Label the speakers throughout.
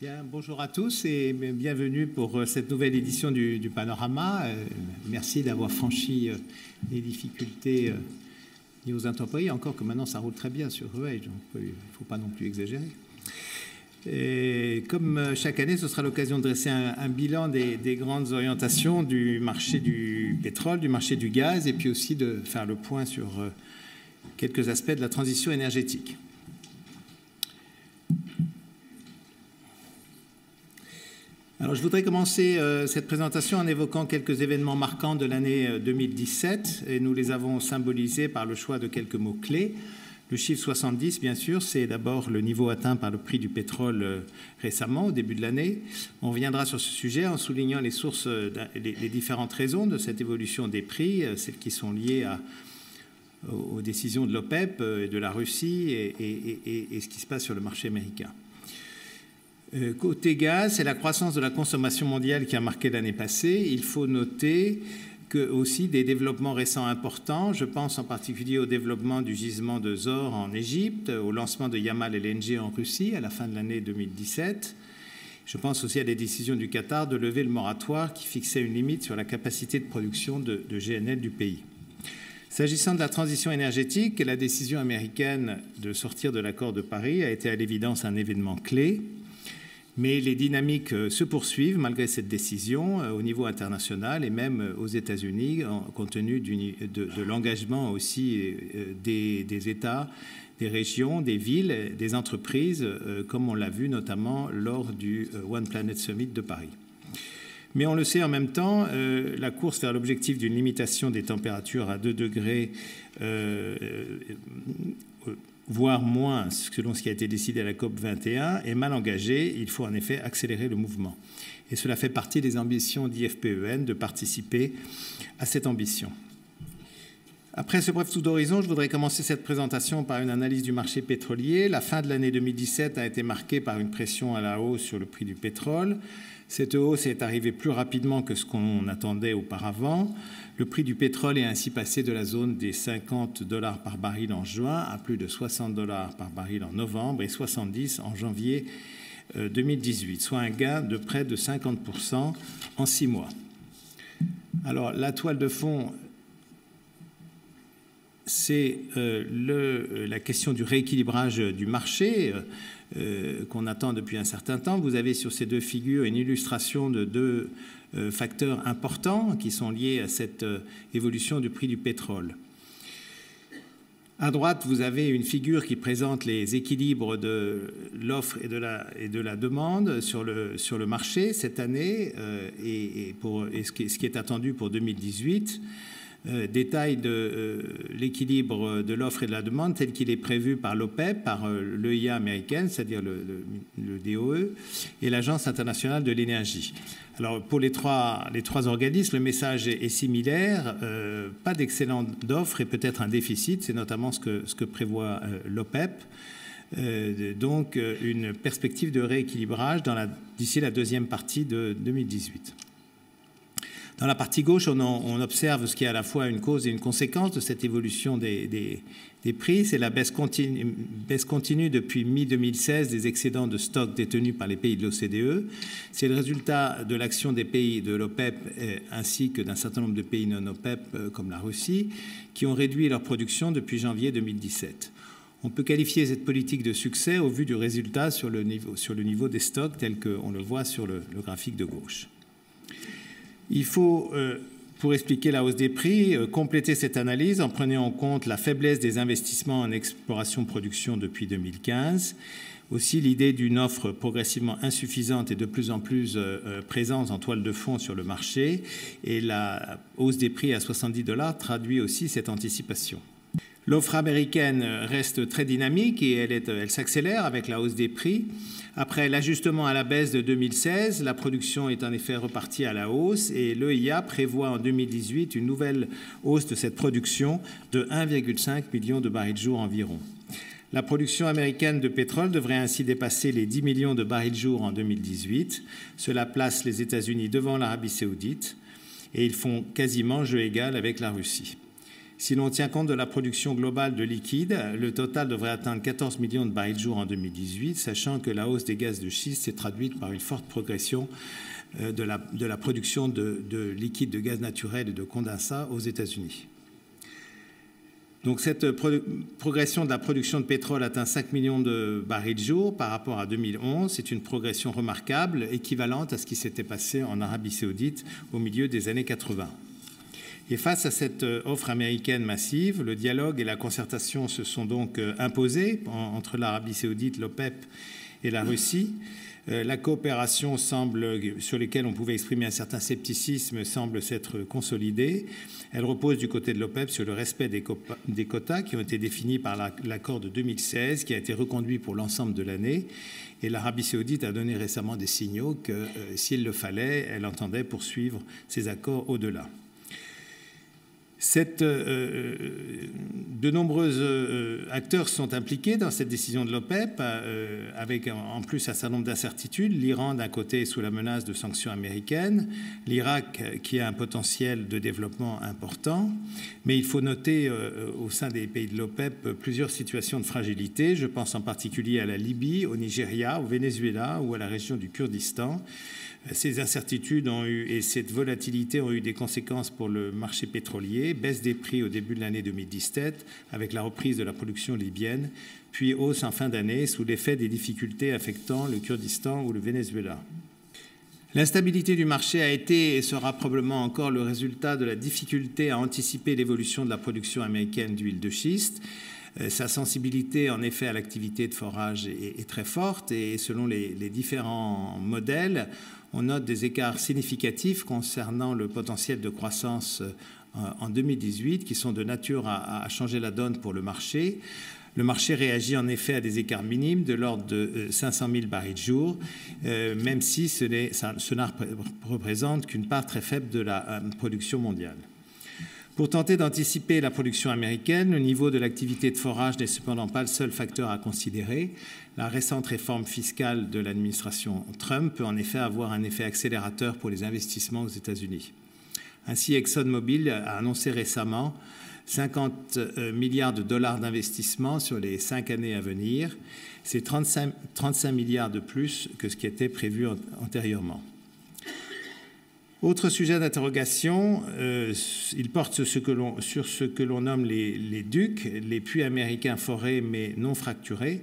Speaker 1: Bien, bonjour à tous et bienvenue pour cette nouvelle édition du Panorama. Merci d'avoir franchi les difficultés liées aux intempéries, encore que maintenant ça roule très bien sur Rueil, donc il ne faut pas non plus exagérer. Et comme chaque année, ce sera l'occasion de dresser un bilan des grandes orientations du marché du pétrole, du marché du gaz, et puis aussi de faire le point sur quelques aspects de la transition énergétique. Alors, je voudrais commencer cette présentation en évoquant quelques événements marquants de l'année 2017, et nous les avons symbolisés par le choix de quelques mots-clés. Le chiffre 70, bien sûr, c'est d'abord le niveau atteint par le prix du pétrole récemment, au début de l'année. On reviendra sur ce sujet en soulignant les sources, les différentes raisons de cette évolution des prix, celles qui sont liées aux décisions de l'OPEP et de la Russie et ce qui se passe sur le marché américain. Côté gaz, c'est la croissance de la consommation mondiale qui a marqué l'année passée. Il faut noter que aussi des développements récents importants. Je pense en particulier au développement du gisement de Zohr en Égypte, au lancement de Yamal LNG en Russie à la fin de l'année 2017. Je pense aussi à des décisions du Qatar de lever le moratoire qui fixait une limite sur la capacité de production de GNL du pays. S'agissant de la transition énergétique, la décision américaine de sortir de l'accord de Paris a été à l'évidence un événement clé. Mais les dynamiques se poursuivent malgré cette décision au niveau international et même aux États-Unis, compte tenu de l'engagement aussi des États, des régions, des villes, des entreprises, comme on l'a vu notamment lors du One Planet Summit de Paris. Mais on le sait en même temps, la course vers l'objectif d'une limitation des températures à 2 degrés voire moins, selon ce qui a été décidé à la COP 21, est mal engagée. Il faut en effet accélérer le mouvement. Et cela fait partie des ambitions d'IFPEN de participer à cette ambition. Après ce bref tour d'horizon, je voudrais commencer cette présentation par une analyse du marché pétrolier. La fin de l'année 2017 a été marquée par une pression à la hausse sur le prix du pétrole. Cette hausse est arrivée plus rapidement que ce qu'on attendait auparavant. Le prix du pétrole est ainsi passé de la zone des $50 par baril en juin à plus de $60 par baril en novembre et 70 en janvier 2018, soit un gain de près de 50% en 6 mois. Alors, la toile de fond, c'est la question du rééquilibrage du marché qu'on attend depuis un certain temps. Vous avez sur ces deux figures une illustration de deux facteurs importants qui sont liés à cette évolution du prix du pétrole. À droite, vous avez une figure qui présente les équilibres de l'offre et de la demande sur le marché cette année et ce qui est attendu pour 2018. Détail de l'équilibre de l'offre et de la demande tel qu'il est prévu par l'OPEP, par l'EIA américaine, c'est-à-dire le DOE, et l'Agence internationale de l'énergie. Alors, pour les trois organismes, le message est similaire. Pas d'excellente offre et peut-être un déficit. C'est notamment ce que prévoit l'OPEP. Donc, une perspective de rééquilibrage d'ici la deuxième partie de 2018. Dans la partie gauche, on observe ce qui est à la fois une cause et une conséquence de cette évolution des prix. C'est la baisse continue depuis mi-2016 des excédents de stock détenus par les pays de l'OCDE. C'est le résultat de l'action des pays de l'OPEP ainsi que d'un certain nombre de pays non OPEP comme la Russie qui ont réduit leur production depuis janvier 2017. On peut qualifier cette politique de succès au vu du résultat sur le niveau des stocks tel qu'on le voit sur le graphique de gauche. Il faut, pour expliquer la hausse des prix, compléter cette analyse en prenant en compte la faiblesse des investissements en exploration-production depuis 2015, aussi l'idée d'une offre progressivement insuffisante et de plus en plus présente en toile de fond sur le marché, et la hausse des prix à $70 traduit aussi cette anticipation. L'offre américaine reste très dynamique et elle s'accélère avec la hausse des prix. Après l'ajustement à la baisse de 2016, la production est en effet repartie à la hausse et l'EIA prévoit en 2018 une nouvelle hausse de cette production de 1,5 million de barils jour environ. La production américaine de pétrole devrait ainsi dépasser les 10 millions de barils jour en 2018. Cela place les États-Unis devant l'Arabie saoudite et ils font quasiment jeu égal avec la Russie. Si l'on tient compte de la production globale de liquide, le total devrait atteindre 14 millions de barils jour en 2018, sachant que la hausse des gaz de schiste s'est traduite par une forte progression de la production de liquide de gaz naturel et de condensat aux États-Unis. Donc cette progression de la production de pétrole atteint 5 millions de barils jour par rapport à 2011. C'est une progression remarquable, équivalente à ce qui s'était passé en Arabie saoudite au milieu des années 80. Et face à cette offre américaine massive, le dialogue et la concertation se sont donc imposés entre l'Arabie saoudite, l'OPEP et la Russie. La coopération sur laquelle on pouvait exprimer un certain scepticisme semble s'être consolidée. Elle repose du côté de l'OPEP sur le respect des quotas qui ont été définis par l'accord de 2016, qui a été reconduit pour l'ensemble de l'année. Et l'Arabie saoudite a donné récemment des signaux que, s'il le fallait, elle entendait poursuivre ces accords au-delà. De nombreux acteurs sont impliqués dans cette décision de l'OPEP, avec en plus un certain nombre d'incertitudes. L'Iran, d'un côté, sous la menace de sanctions américaines, l'Irak, qui a un potentiel de développement important, mais il faut noter au sein des pays de l'OPEP plusieurs situations de fragilité. Je pense en particulier à la Libye, au Nigeria, au Venezuela ou à la région du Kurdistan. Ces incertitudes et cette volatilité ont eu des conséquences pour le marché pétrolier, baisse des prix au début de l'année 2017 avec la reprise de la production libyenne, puis hausse en fin d'année sous l'effet des difficultés affectant le Kurdistan ou le Venezuela. L'instabilité du marché a été et sera probablement encore le résultat de la difficulté à anticiper l'évolution de la production américaine d'huile de schiste. Sa sensibilité, en effet, à l'activité de forage est très forte et selon les différents modèles, on note des écarts significatifs concernant le potentiel de croissance en 2018 qui sont de nature à changer la donne pour le marché. Le marché réagit en effet à des écarts minimes de l'ordre de 500 000 barils jour, même si cela ne représente qu'une part très faible de la production mondiale. Pour tenter d'anticiper la production américaine, le niveau de l'activité de forage n'est cependant pas le seul facteur à considérer. La récente réforme fiscale de l'administration Trump peut en effet avoir un effet accélérateur pour les investissements aux États-Unis. Ainsi, ExxonMobil a annoncé récemment 50 milliards de dollars d'investissement sur les 5 années à venir. C'est 35 milliards de plus que ce qui était prévu antérieurement. Autre sujet d'interrogation, il porte sur ce que l'on nomme les DUC, les puits américains forés mais non fracturés.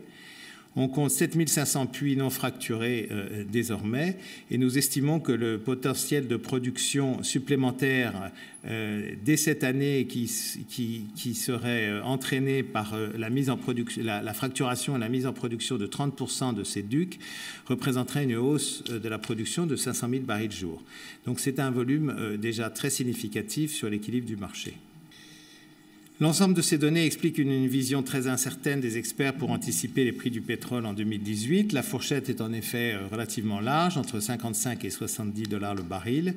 Speaker 1: On compte 7500 puits non fracturés désormais et nous estimons que le potentiel de production supplémentaire dès cette année qui serait entraîné par la fracturation et la mise en production de 30% de ces DUC représenterait une hausse de la production de 500 000 barils jour. Donc c'est un volume déjà très significatif sur l'équilibre du marché. L'ensemble de ces données explique une vision très incertaine des experts pour anticiper les prix du pétrole en 2018. La fourchette est en effet relativement large, entre 55 et 70 $ le baril,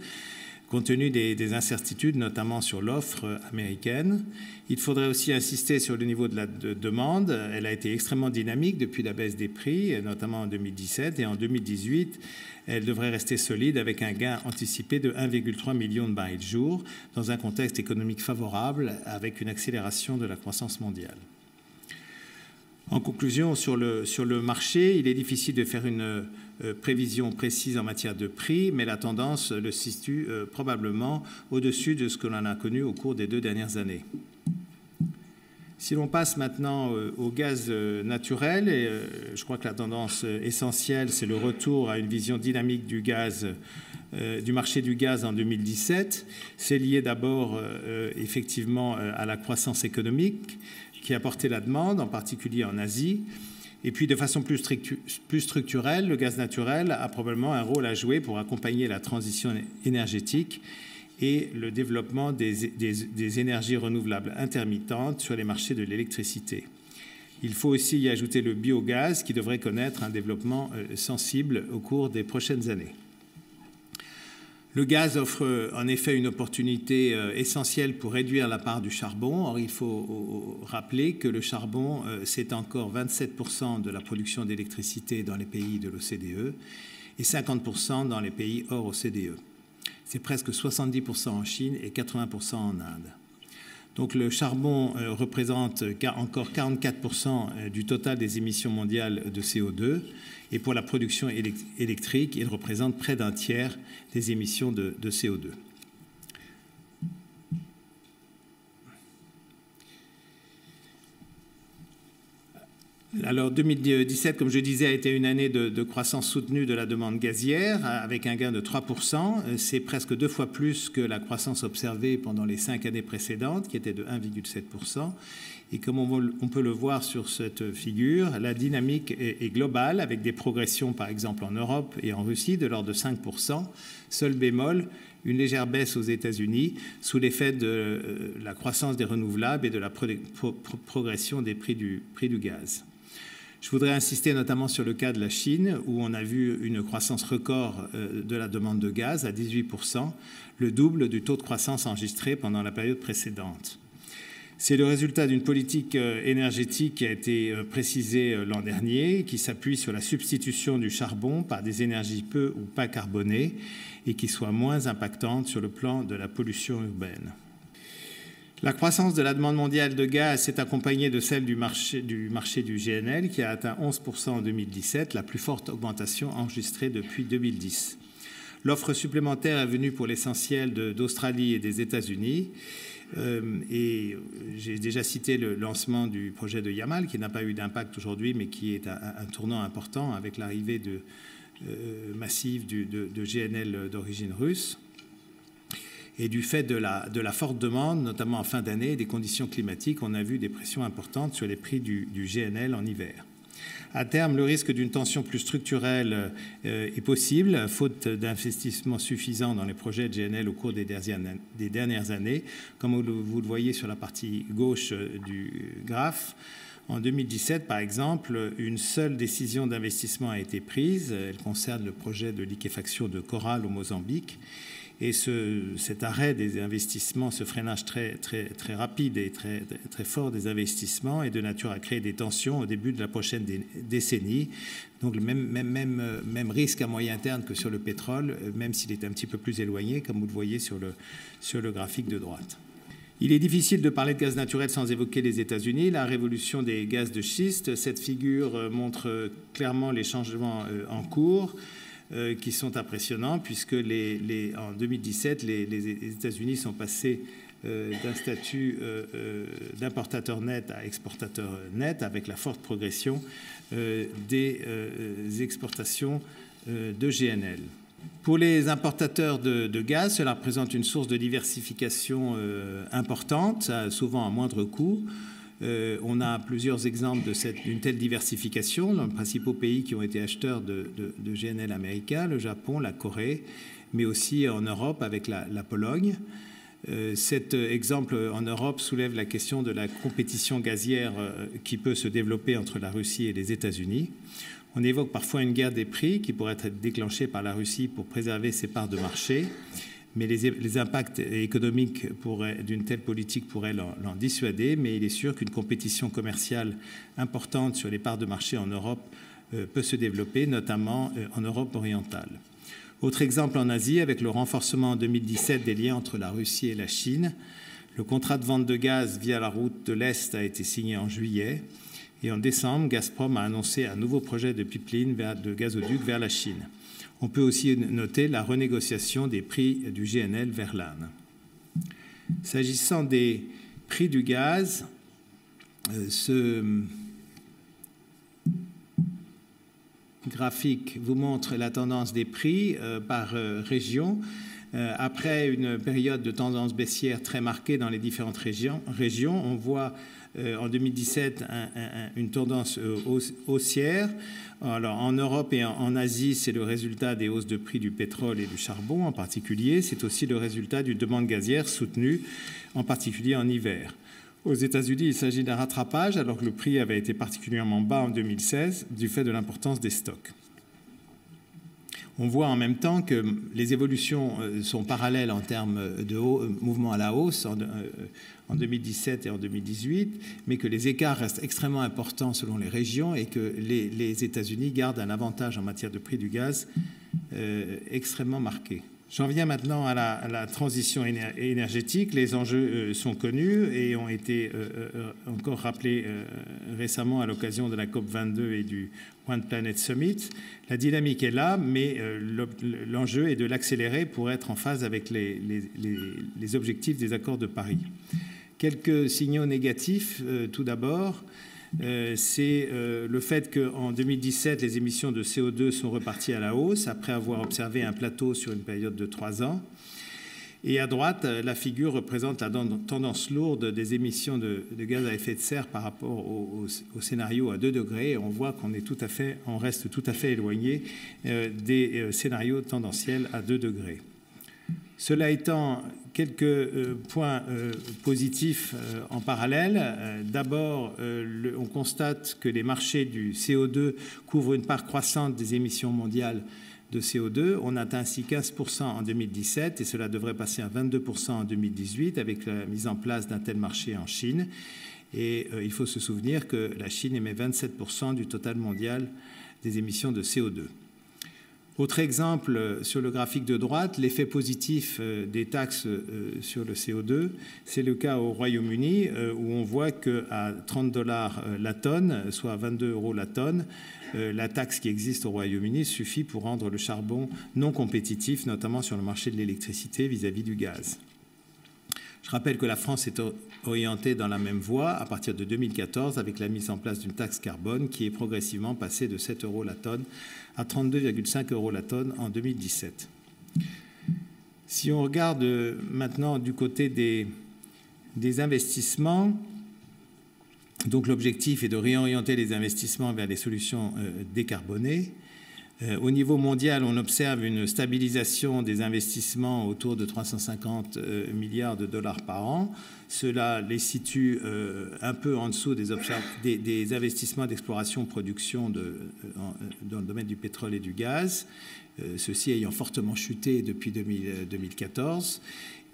Speaker 1: compte tenu des incertitudes, notamment sur l'offre américaine. Il faudrait aussi insister sur le niveau de la demande. Elle a été extrêmement dynamique depuis la baisse des prix, notamment en 2017. Et en 2018, elle devrait rester solide avec un gain anticipé de 1,3 million de barils jour dans un contexte économique favorable avec une accélération de la croissance mondiale. En conclusion, sur le marché, il est difficile de faire une prévision précise en matière de prix, mais la tendance le situe probablement au-dessus de ce que l'on a connu au cours des 2 dernières années. Si l'on passe maintenant au gaz naturel, et je crois que la tendance essentielle, c'est le retour à une vision dynamique du marché du gaz en 2017. C'est lié d'abord effectivement à la croissance économique qui a porté la demande, en particulier en Asie. Et puis, de façon plus structurelle, le gaz naturel a probablement un rôle à jouer pour accompagner la transition énergétique et le développement des énergies renouvelables intermittentes sur les marchés de l'électricité. Il faut aussi y ajouter le biogaz qui devrait connaître un développement sensible au cours des prochaines années. Le gaz offre en effet une opportunité essentielle pour réduire la part du charbon. Or, il faut rappeler que le charbon, c'est encore 27% de la production d'électricité dans les pays de l'OCDE et 50% dans les pays hors OCDE. C'est presque 70% en Chine et 80% en Inde. Donc le charbon représente encore 44% du total des émissions mondiales de CO2 et pour la production électrique, il représente près d'un tiers des émissions de CO2. Alors 2017, comme je disais, a été une année de croissance soutenue de la demande gazière avec un gain de 3%. C'est presque 2 fois plus que la croissance observée pendant les 5 années précédentes, qui était de 1,7%. Et comme on peut le voir sur cette figure, la dynamique est globale avec des progressions par exemple en Europe et en Russie de l'ordre de 5%. Seul bémol, une légère baisse aux États-Unis sous l'effet de la croissance des renouvelables et de la progression des prix du gaz. Je voudrais insister notamment sur le cas de la Chine, où on a vu une croissance record de la demande de gaz à 18%, le double du taux de croissance enregistré pendant la période précédente. C'est le résultat d'une politique énergétique qui a été précisée l'an dernier, qui s'appuie sur la substitution du charbon par des énergies peu ou pas carbonées et qui soit moins impactante sur le plan de la pollution urbaine. La croissance de la demande mondiale de gaz s'est accompagnée de celle du marché du GNL qui a atteint 11% en 2017, la plus forte augmentation enregistrée depuis 2010. L'offre supplémentaire est venue pour l'essentiel d'Australie et des États-Unis. Et j'ai déjà cité le lancement du projet de Yamal qui n'a pas eu d'impact aujourd'hui mais qui est un tournant important avec l'arrivée massive de GNL d'origine russe. Et du fait de la forte demande, notamment en fin d'année, des conditions climatiques, on a vu des pressions importantes sur les prix du GNL en hiver. À terme, le risque d'une tension plus structurelle est possible, faute d'investissements suffisants dans les projets de GNL au cours des dernières années. Comme vous le voyez sur la partie gauche du graphe, en 2017, par exemple, une seule décision d'investissement a été prise. Elle concerne le projet de liquéfaction de Coral au Mozambique. Et cet arrêt des investissements, ce freinage très rapide et très fort des investissements est de nature à créer des tensions au début de la prochaine décennie. Donc le même risque à moyen terme que sur le pétrole, même s'il est un petit peu plus éloigné, comme vous le voyez sur le graphique de droite. Il est difficile de parler de gaz naturel sans évoquer les États-Unis. La révolution des gaz de schiste, cette figure montre clairement les changements en cours. Qui sont impressionnants puisque en 2017, les États-Unis sont passés d'un statut d'importateur net à exportateur net avec la forte progression des exportations de GNL. Pour les importateurs de gaz, cela représente une source de diversification importante, souvent à moindre coût. On a plusieurs exemples d'une telle diversification dans les principaux pays qui ont été acheteurs de GNL américain, le Japon, la Corée, mais aussi en Europe avec la Pologne. Cet exemple en Europe soulève la question de la compétition gazière qui peut se développer entre la Russie et les États-Unis. On évoque parfois une guerre des prix qui pourrait être déclenchée par la Russie pour préserver ses parts de marché. Mais les impacts économiques d'une telle politique pourraient l'en dissuader, mais il est sûr qu'une compétition commerciale importante sur les parts de marché en Europe peut se développer, notamment en Europe orientale. Autre exemple en Asie, avec le renforcement en 2017 des liens entre la Russie et la Chine, le contrat de vente de gaz via la route de l'Est a été signé en juillet, et en décembre, Gazprom a annoncé un nouveau projet de pipeline de gazoduc vers la Chine. On peut aussi noter la renégociation des prix du GNL vers l'Inde. S'agissant des prix du gaz, ce graphique vous montre la tendance des prix par région. Après une période de tendance baissière très marquée dans les différentes régions, on voit en 2017 une tendance haussière. Alors, en Europe et en Asie, c'est le résultat des hausses de prix du pétrole et du charbon en particulier. C'est aussi le résultat d'une demande gazière soutenue, en particulier en hiver. Aux États-Unis, il s'agit d'un rattrapage alors que le prix avait été particulièrement bas en 2016 du fait de l'importance des stocks. On voit en même temps que les évolutions sont parallèles en termes de mouvement à la hausse en 2017 et en 2018, mais que les écarts restent extrêmement importants selon les régions et que les États-Unis gardent un avantage en matière de prix du gaz extrêmement marqué. J'en viens maintenant à la transition énergétique. Les enjeux sont connus et ont été encore rappelés récemment à l'occasion de la COP22 et du One Planet Summit. La dynamique est là, mais l'enjeu est de l'accélérer pour être en phase avec les objectifs des accords de Paris. Quelques signaux négatifs, tout d'abord. C'est le fait qu'en 2017, les émissions de CO2 sont reparties à la hausse après avoir observé un plateau sur une période de 3 ans. Et à droite, la figure représente la tendance lourde des émissions de gaz à effet de serre par rapport au scénario à 2 degrés. Et on voit on reste tout à fait éloigné des scénarios tendanciels à 2 degrés. Cela étant, quelques points positifs en parallèle. D'abord, on constate que les marchés du CO2 couvrent une part croissante des émissions mondiales de CO2. On atteint ainsi 15% en 2017 et cela devrait passer à 22% en 2018 avec la mise en place d'un tel marché en Chine. Et il faut se souvenir que la Chine émet 27% du total mondial des émissions de CO2. Autre exemple, sur le graphique de droite, l'effet positif des taxes sur le CO2, c'est le cas au Royaume-Uni, où on voit qu'à 30 $ la tonne, soit 22 € la tonne, la taxe qui existe au Royaume-Uni suffit pour rendre le charbon non compétitif, notamment sur le marché de l'électricité vis-à-vis du gaz. Je rappelle que la France est orientée dans la même voie à partir de 2014 avec la mise en place d'une taxe carbone qui est progressivement passée de 7 € la tonne à 32,5 € la tonne en 2017. Si on regarde maintenant du côté des investissements, donc l'objectif est de réorienter les investissements vers des solutions décarbonées. Au niveau mondial, on observe une stabilisation des investissements autour de 350 milliards de dollars par an. Cela les situe un peu en dessous des investissements d'exploration-production dans le domaine du pétrole et du gaz, ceux-ci ayant fortement chuté depuis 2014.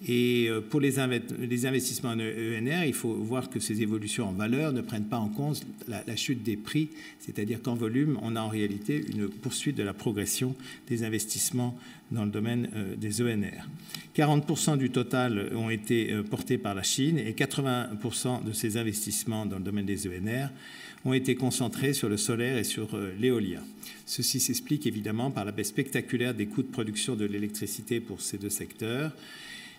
Speaker 1: Et pour les investissements en ENR, il faut voir que ces évolutions en valeur ne prennent pas en compte la chute des prix, c'est-à-dire qu'en volume, on a en réalité une poursuite de la progression des investissements dans le domaine des ENR. 40% du total ont été portés par la Chine et 80% de ces investissements dans le domaine des ENR ont été concentrés sur le solaire et sur l'éolien. Ceci s'explique évidemment par la baisse spectaculaire des coûts de production de l'électricité pour ces deux secteurs.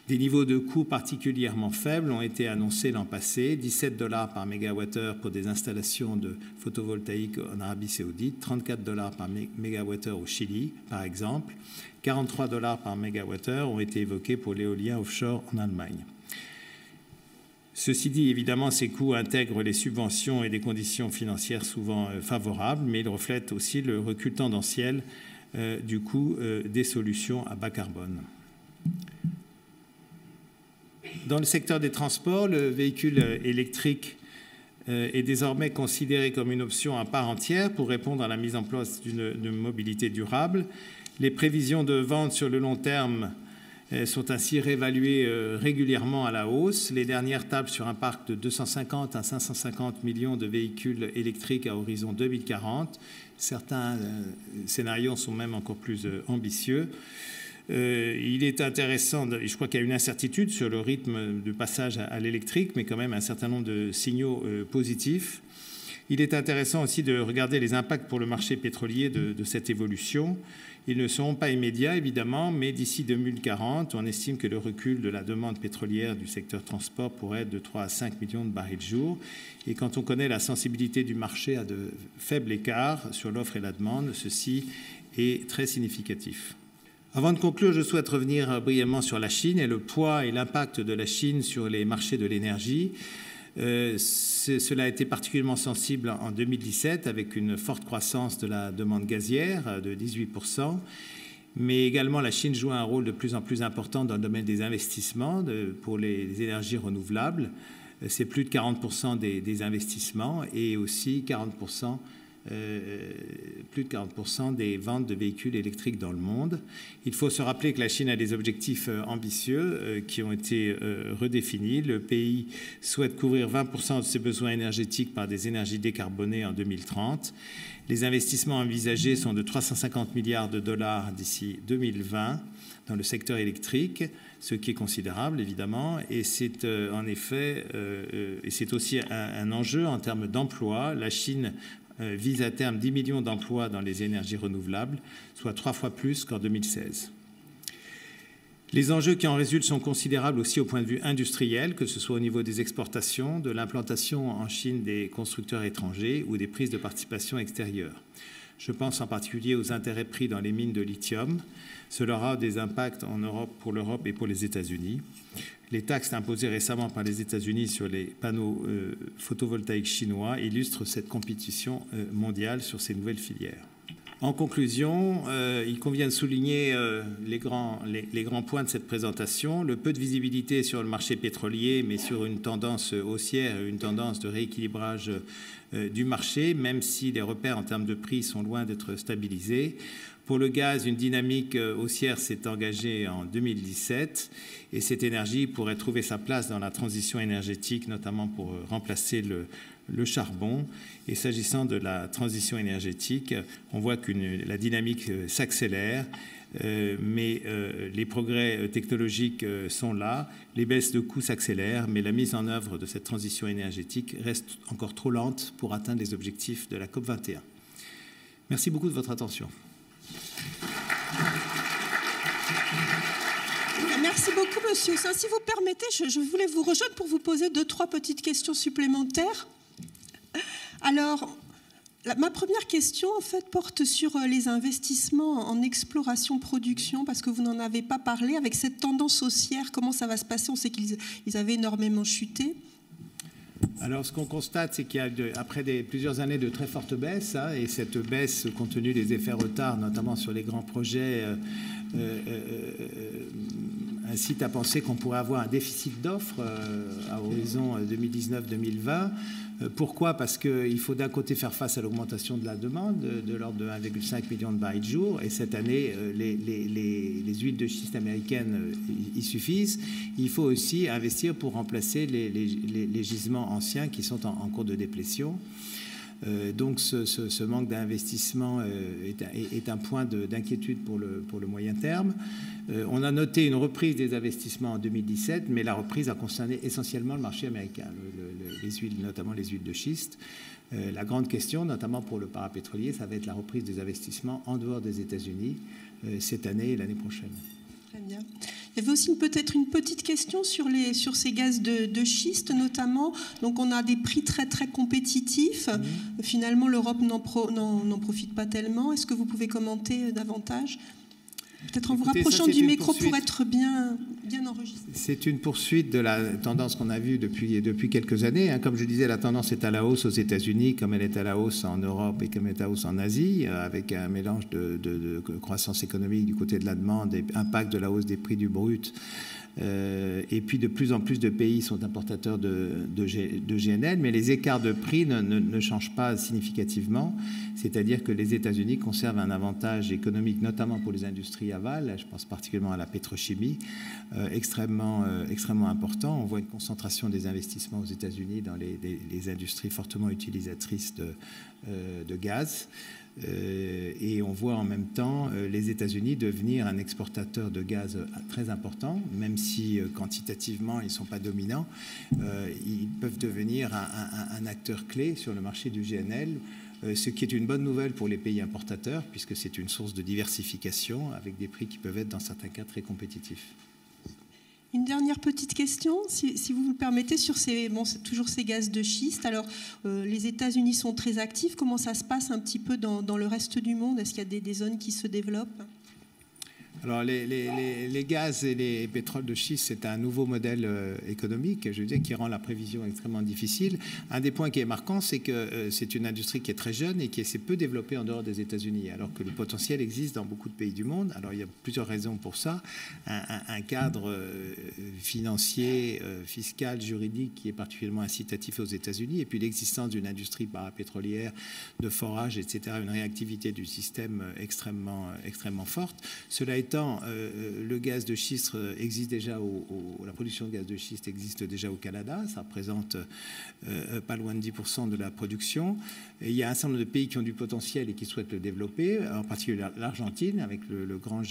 Speaker 1: Des niveaux de coûts particulièrement faibles ont été annoncés l'an passé, 17 $ par mégawattheure pour des installations de photovoltaïque en Arabie Saoudite, 34 $ par mégawattheure au Chili, par exemple, 43 $ par mégawattheure ont été évoqués pour l'éolien offshore en Allemagne. Ceci dit, évidemment, ces coûts intègrent les subventions et des conditions financières souvent favorables, mais ils reflètent aussi le recul tendanciel du coût des solutions à bas carbone. Dans le secteur des transports, le véhicule électrique est désormais considéré comme une option à part entière pour répondre à la mise en place d'une mobilité durable. Les prévisions de vente sur le long terme sont ainsi réévaluées régulièrement à la hausse. Les dernières tablent sur un parc de 250 à 550 millions de véhicules électriques à horizon 2040. Certains scénarios sont même encore plus ambitieux. Il est intéressant, je crois qu'il y a une incertitude sur le rythme de passage à l'électrique, mais quand même un certain nombre de signaux positifs. Il est intéressant aussi de regarder les impacts pour le marché pétrolier de cette évolution. Ils ne seront pas immédiats, évidemment, mais d'ici 2040, on estime que le recul de la demande pétrolière du secteur transport pourrait être de 3 à 5 millions de barils jour. Et quand on connaît la sensibilité du marché à de faibles écarts sur l'offre et la demande, ceci est très significatif. Avant de conclure, je souhaite revenir brièvement sur la Chine et le poids et l'impact de la Chine sur les marchés de l'énergie. Cela a été particulièrement sensible en 2017 avec une forte croissance de la demande gazière de 18%, mais également la Chine joue un rôle de plus en plus important dans le domaine des investissements pour les énergies renouvelables. C'est plus de 40% des investissements et aussi 40% plus de 40% des ventes de véhicules électriques dans le monde. Il faut se rappeler que la Chine a des objectifs ambitieux qui ont été redéfinis. Le pays souhaite couvrir 20% de ses besoins énergétiques par des énergies décarbonées en 2030. Les investissements envisagés sont de 350 milliards de dollars d'ici 2020 dans le secteur électrique, ce qui est considérable évidemment, et c'est en effet, et c'est aussi un enjeu en termes d'emploi. La Chine vise à terme 10 millions d'emplois dans les énergies renouvelables, soit 3 fois plus qu'en 2016. Les enjeux qui en résultent sont considérables aussi au point de vue industriel, que ce soit au niveau des exportations, de l'implantation en Chine des constructeurs étrangers ou des prises de participation extérieures. Je pense en particulier aux intérêts pris dans les mines de lithium. Cela aura des impacts en Europe, pour l'Europe et pour les États-Unis. Les taxes imposées récemment par les États-Unis sur les panneaux photovoltaïques chinois illustrent cette compétition mondiale sur ces nouvelles filières. En conclusion, il convient de souligner les grands points de cette présentation. Le peu de visibilité sur le marché pétrolier, mais sur une tendance haussière et une tendance de rééquilibrage du marché, même si les repères en termes de prix sont loin d'être stabilisés. Pour le gaz, une dynamique haussière s'est engagée en 2017 et cette énergie pourrait trouver sa place dans la transition énergétique, notamment pour remplacer le charbon. Et s'agissant de la transition énergétique, on voit que la dynamique s'accélère, mais les progrès technologiques sont là, les baisses de coûts s'accélèrent, mais la mise en œuvre de cette transition énergétique reste encore trop lente pour atteindre les objectifs de la COP21. Merci beaucoup de votre attention.
Speaker 2: Merci beaucoup, Monsieur Hussin. Si vous permettez, je voulais vous rejoindre pour vous poser 2-3 petites questions supplémentaires. Alors, ma première question, en fait, porte sur les investissements en exploration-production, parce que vous n'en avez pas parlé. Avec cette tendance haussière, comment ça va se passer? On sait qu'ils avaient énormément chuté.
Speaker 1: Alors, ce qu'on constate, c'est qu'il y a, après plusieurs années de très fortes baisses, et cette baisse, compte tenu des effets retards, notamment sur les grands projets, incite à penser qu'on pourrait avoir un déficit d'offres à horizon 2019-2020. Pourquoi? Parce qu'il faut d'un côté faire face à l'augmentation de la demande de l'ordre de 1,5 million de barils de jour, et cette année, les huiles de schiste américaines y suffisent. Il faut aussi investir pour remplacer les gisements anciens qui sont en cours de déplétion. Donc ce manque d'investissement est un point d'inquiétude pour le moyen terme. On a noté une reprise des investissements en 2017, mais la reprise a concerné essentiellement le marché américain, les huiles, notamment les huiles de schiste. La grande question, notamment pour le parapétrolier, ça va être la reprise des investissements en dehors des États-Unis cette année et l'année prochaine.
Speaker 2: Très bien. Il y avait aussi peut-être une petite question sur ces gaz de schiste notamment. Donc on a des prix très très compétitifs. Finalement, l'Europe n'en profite pas tellement. Est-ce que vous pouvez commenter davantage? Peut-être en vous rapprochant du micro pour être bien enregistré.
Speaker 1: C'est une poursuite de la tendance qu'on a vue depuis quelques années. Comme je disais, la tendance est à la hausse aux États-Unis, comme elle est à la hausse en Europe et comme elle est à la hausse en Asie, avec un mélange de croissance économique du côté de la demande et impact de la hausse des prix du brut. Et puis de plus en plus de pays sont importateurs de GNL, mais les écarts de prix ne changent pas significativement, c'est-à-dire que les États-Unis conservent un avantage économique, notamment pour les industries avales, je pense particulièrement à la pétrochimie, extrêmement important. On voit une concentration des investissements aux États-Unis dans les industries fortement utilisatrices de gaz. Et on voit en même temps les États-Unis devenir un exportateur de gaz très important, même si quantitativement ils ne sont pas dominants, ils peuvent devenir un acteur clé sur le marché du GNL, ce qui est une bonne nouvelle pour les pays importateurs, puisque c'est une source de diversification avec des prix qui peuvent être dans certains cas très compétitifs.
Speaker 2: Une dernière petite question, si vous le permettez, sur c'est toujours ces gaz de schiste. Alors, les États-Unis sont très actifs. Comment ça se passe un petit peu dans le reste du monde? Est-ce qu'il y a des zones qui se développent?
Speaker 1: Alors, les gaz et les pétroles de schiste, c'est un nouveau modèle économique, je veux dire, qui rend la prévision extrêmement difficile. Un des points qui est marquant, c'est que c'est une industrie qui est très jeune et qui s'est peu développée en dehors des États-Unis, alors que le potentiel existe dans beaucoup de pays du monde. Alors, il y a plusieurs raisons pour ça. Un cadre financier, fiscal, juridique qui est particulièrement incitatif aux États-Unis, et puis l'existence d'une industrie parapétrolière, de forage, etc., une réactivité du système extrêmement forte. Cela étant, le gaz de schiste existe déjà, la production de gaz de schiste existe déjà au Canada, ça représente pas loin de 10% de la production. Et il y a un certain nombre de pays qui ont du potentiel et qui souhaitent le développer, en particulier l'Argentine, avec le grand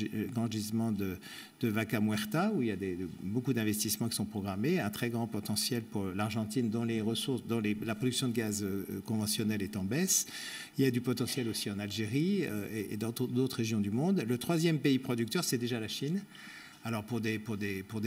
Speaker 1: gisement de Vaca Muerta, où il y a beaucoup d'investissements qui sont programmés, un très grand potentiel pour l'Argentine, dont les ressources, la production de gaz conventionnel est en baisse. Il y a du potentiel aussi en Algérie et dans d'autres régions du monde. Le troisième pays producteur, c'est déjà la Chine. Alors pour des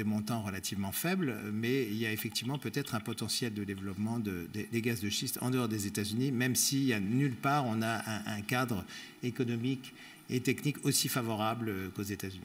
Speaker 1: montants relativement faibles, mais il y a effectivement peut-être un potentiel de développement des gaz de schiste en dehors des États-Unis, même s'il y a nulle part on a un cadre économique et technique aussi favorable qu'aux États-Unis.